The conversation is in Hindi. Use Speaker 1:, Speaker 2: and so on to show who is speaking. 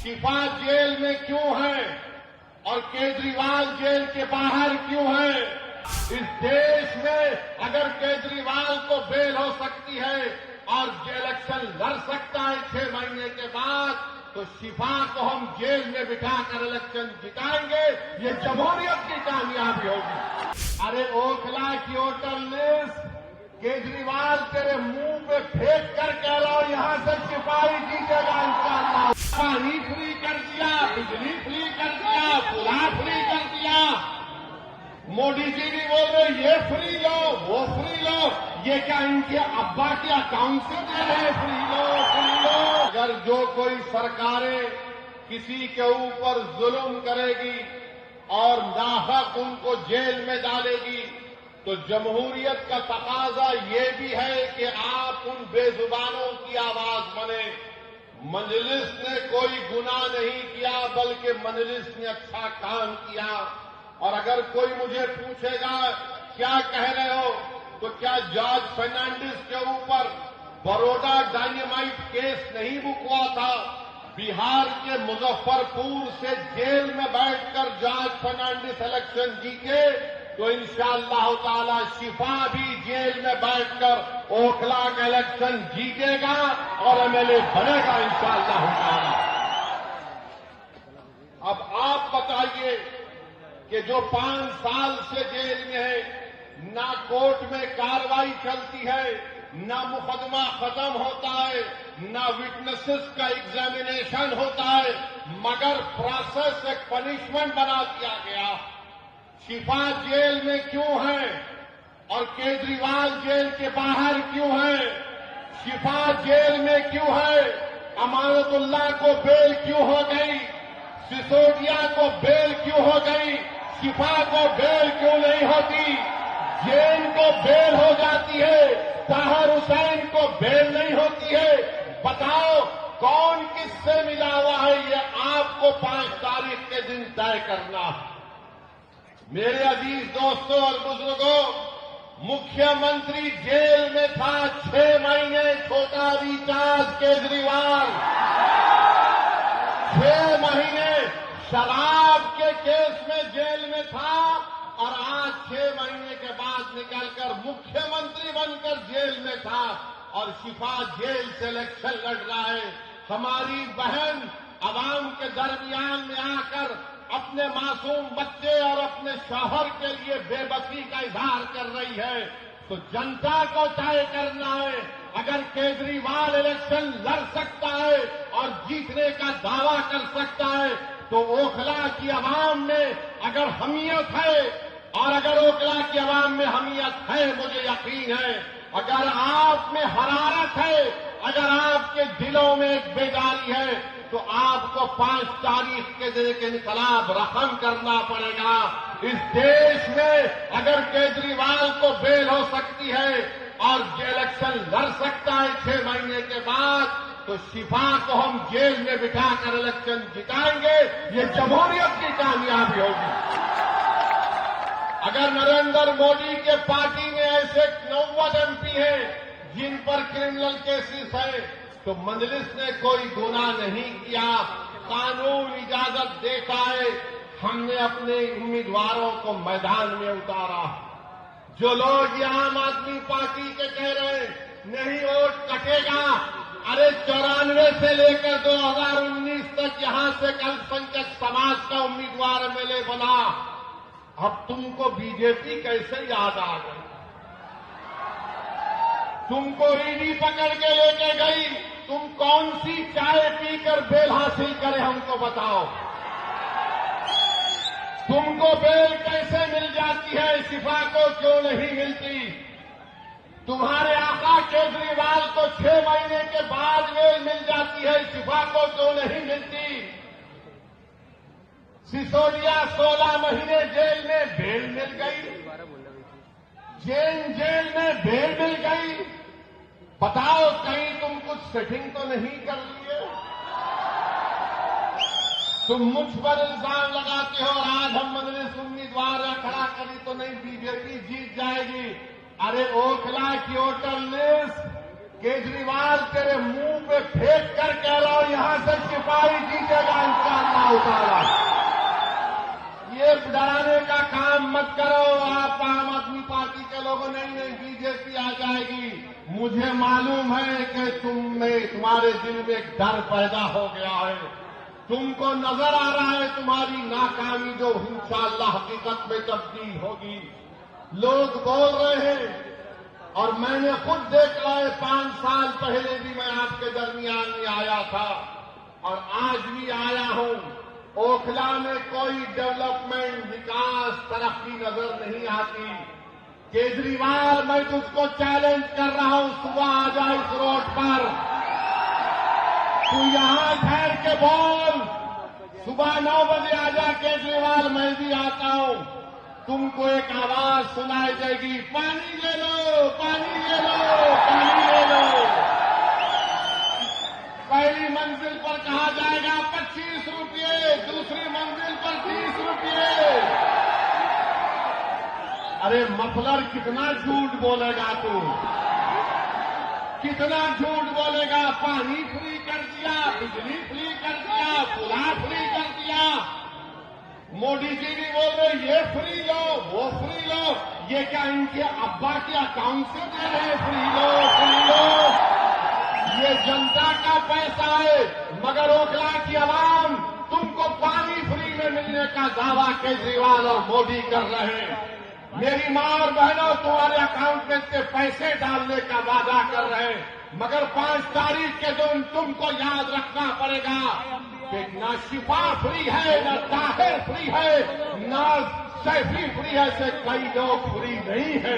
Speaker 1: शिफा जेल में क्यों है और केजरीवाल जेल के बाहर क्यों है? इस देश में अगर केजरीवाल को बेल हो सकती है और इलेक्शन लड़ सकता है 6 महीने के बाद, तो शिफा को हम जेल में बिठाकर इलेक्शन जिताएंगे। ये जमहूरियत की कामयाबी होगी। अरे ओखला की होटल लिस्ट केजरीवाल तेरे मुंह पे फेंक कर कह रहा हूं, यहां से सिपाही जीतेगा इंशाअल्लाह। पानी फ्री कर दिया, बिजली फ्री कर दिया, पुला फ्री कर दिया। मोदी जी भी बोल रहे ये फ्री लो, वो फ्री लो। ये क्या इनके अब्बा के अकाउंट से दे रहे हैं? फ्री लो, फ्री लो। अगर जो कोई सरकारें किसी के ऊपर जुल्म करेगी और नाहक उनको जेल में डालेगी, तो जमहूरियत का तकाजा ये भी है कि आप उन बेजुबानों की आवाज बने। मजलिस ने कोई गुनाह नहीं किया, बल्कि मजलिस ने अच्छा काम किया। और अगर कोई मुझे पूछेगा क्या कह रहे हो, तो क्या जॉर्ज फर्नांडिस के ऊपर बड़ौदा डायनेमाइट केस नहीं बुक हुआ था? बिहार के मुजफ्फरपुर से जेल में बैठकर जॉर्ज फर्नांडिस इलेक्शन जीते, तो इंशाअल्लाह ताला शिफा भी जेल में बैठकर ओखला का इलेक्शन जीतेगा और एमएलए बनेगा इंशाअल्लाह ताला। अब आप बताइए कि जो 5 साल से जेल में है, ना कोर्ट में कार्रवाई चलती है, ना मुकदमा खत्म होता है, ना विटनेसेस का एग्जामिनेशन होता है, मगर प्रोसेस एक पनिशमेंट बना दिया गया। शिफा जेल में क्यों है और केजरीवाल जेल के बाहर क्यों है? शिफा जेल में क्यों है? अमानतुल्लाह को बेल क्यों हो गई? सिसोदिया को बेल क्यों हो गई? शिफा को बेल क्यों नहीं होती? जैन को बेल हो जाती है, ताहिर हुसैन को बेल नहीं होती है। बताओ कौन किससे मिला हुआ है? ये आपको 5 तारीख के दिन तय करना है। मेरे अजीज दोस्तों और बुजुर्गों, मुख्यमंत्री जेल में था 6 महीने, छोटा रिचार्ज केजरीवाल 6 महीने शराब के केस में जेल में था और आज 6 महीने के बाद निकलकर मुख्यमंत्री बनकर जेल में था और शिफा जेल से इलेक्शन लड़ रहा है। हमारी बहन आवाम के दरमियान में आकर अपने मासूम बच्चे और अपने शौहर के लिए बेबसी का इजहार कर रही है, तो जनता को तय करना है। अगर केजरीवाल इलेक्शन लड़ सकता है और जीतने का दावा कर सकता है, तो ओखला की आवाम में अगर हमीयत है, और अगर ओखला की आवाम में हमीयत है, मुझे यकीन है, अगर आप में हरारत है, अगर आपके दिलों में एक बेदारी है, तो आपको 5 तारीख के दिन के इनकलाब रकम करना पड़ेगा। इस देश में अगर केजरीवाल को बेल हो सकती है और इलेक्शन लड़ सकता है 6 महीने के बाद, तो शिफा को हम जेल में बिठाकर इलेक्शन जिताएंगे। ये जमहूरियत की कामयाबी होगी। अगर नरेंद्र मोदी के पार्टी में ऐसे 90 एमपी हैं जिन पर क्रिमिनल केसेस है, तो मजलिस ने कोई गुनाह नहीं किया, कानून इजाजत देता है। हमने अपने उम्मीदवारों को मैदान में उतारा। जो लोग ये आम आदमी पार्टी के कह रहे हैं नहीं वोट कटेगा, अरे 94 से लेकर 2019 तक यहां से अल्पसंख्यक समाज का उम्मीदवार एमएलए बना। अब तुमको बीजेपी कैसे याद आ गई? तुमको ईडी पकड़ के लेके गई, तुम कौन सी चाय पीकर बेल हासिल करे हमको बताओ। तुमको बेल कैसे मिल जाती है, शिफा को क्यों नहीं मिलती? तुम्हारे आका केजरीवाल को 6 महीने के बाद बेल मिल जाती है, शिफा को क्यों नहीं मिलती? सिसोदिया 16 महीने जेल में बेल मिल गई, जैन जेल में बेल मिल गई। बताओ कहीं तुम कुछ सेटिंग तो नहीं कर लिए? तुम मुझ पर इल्जाम लगाते हो और आज हम मजलिस उम्मीदवार खड़ा करी तो नहीं बीजेपी जीत जाएगी। अरे ओखला की होटल लिस्ट केजरीवाल तेरे मुंह पे फेंक कर कह रहा हूं, यहां से सिपाही जीतेगा उतारा। ये डराने का काम मत करो। आप आम आदमी पार्टी के लोगों नहीं बीजेपी आ जाएगी। मुझे मालूम है कि तुम्हारे दिल में एक डर पैदा हो गया है। तुमको नजर आ रहा है तुम्हारी नाकामी जो इंशाअल्लाह हकीकत में तब्दील होगी। लोग बोल रहे हैं और मैंने खुद देखा है, 5 साल पहले भी मैं आपके दरमियान में आया था और आज भी आया हूं। ओखला में कोई डेवलपमेंट, विकास, तरक्की नजर नहीं आती। केजरीवाल, मैं तुझको चैलेंज कर रहा हूं, सुबह आ जा इस रोड पर, तू यहां ठहर के बोल। सुबह 9 बजे आ जा केजरीवाल, मैं भी आता हूं। तुमको एक आवाज सुनाई देगी, पानी ले लो, पानी ले लो, पानी ले लो। पहली मंजिल पर कहा जाएगा 25 रुपये, दूसरी मंजिल पर 30 रुपये। अरे मफलर, कितना झूठ बोलेगा तू, कितना झूठ बोलेगा। पानी फ्री कर दिया, बिजली फ्री कर दिया, पुला फ्री कर दिया। मोदी जी भी बोल रहे ये फ्री लो, वो फ्री लो। ये क्या इनके अब्बा के अकाउंट से दे रहे हैं? फ्री लो, फ्री लो। ये जनता का पैसा है, मगर ओखला की आवाम तुमको पानी फ्री में मिलने का दावा केजरीवाल और मोदी कर रहे हैं। मेरी मां और बहनों, तुम्हारे अकाउंट में से पैसे डालने का वादा कर रहे हैं, मगर 5 तारीख के दिन तुमको याद रखना पड़ेगा कि न शिफा फ्री है, न ताहिर फ्री है, न सैफी फ्री है, से कई लोग फ्री नहीं है।